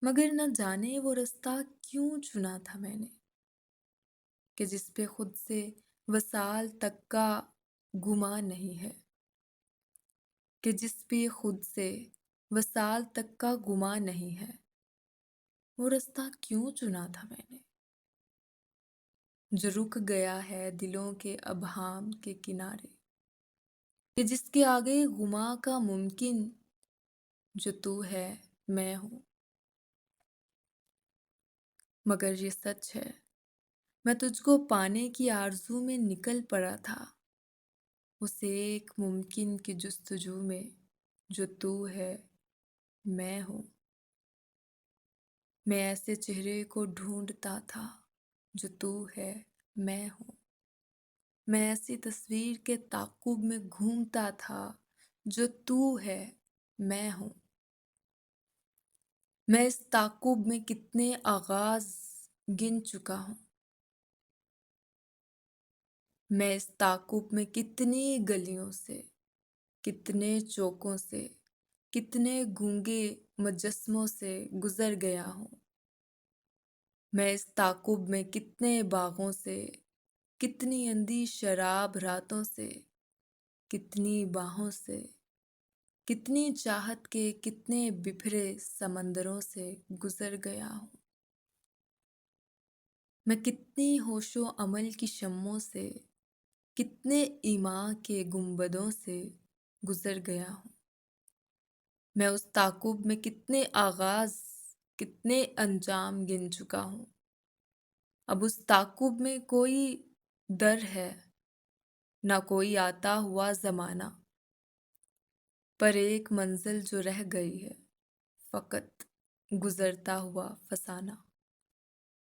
مگر نہ جانے وہ رستہ کیوں چنا تھا میں نے، کہ جس پہ خود سے وصال تک کا گمان نہیں ہے، کہ جس پہ خود سے وصال تک کا گمان نہیں ہے، وہ رستہ کیوں چنا تھا میں نے، جو رک گیا ہے دلوں کے ابہام کے کنارے، کہ جس کے آگے گما کا ممکن جو تو ہے میں ہوں۔ مگر یہ سچ ہے، میں تجھ کو پانے کی آرزو میں نکل پڑا تھا، اس ایک ممکن کی جستجو میں جو تو ہے میں ہوں۔ میں ایسے چہرے کو ڈھونڈتا تھا جو تو ہے میں ہوں۔ میں ایسی تصویر کے تعاقب میں گھومتا تھا جو تو ہے میں ہوں۔ میں اس تعاقب میں کتنے آغاز گن چکا ہوں، میں اس تعاقب میں کتنی گلیوں سے، کتنے چوکوں سے، کتنے گونگے مجسموں سے گزر گیا ہوں۔ میں اس تعاقب میں کتنے باغوں سے، کتنی اندھی شراب راتوں سے، کتنی باہوں سے، کتنی چاہت کے کتنے بپھرے سمندروں سے گزر گیا ہوں۔ میں کتنی ہوش و عمل کی شموں سے، کتنے ایما کے گنبدوں سے گزر گیا ہوں۔ میں اس تعاقب میں کتنے آغاز، کتنے انجام گن چکا ہوں۔ اب اس تعاقب میں کوئی در ہے، نہ کوئی آتا ہوا زمانہ، پر ایک منزل جو رہ گئی ہے، فقط گزرتا ہوا فسانہ۔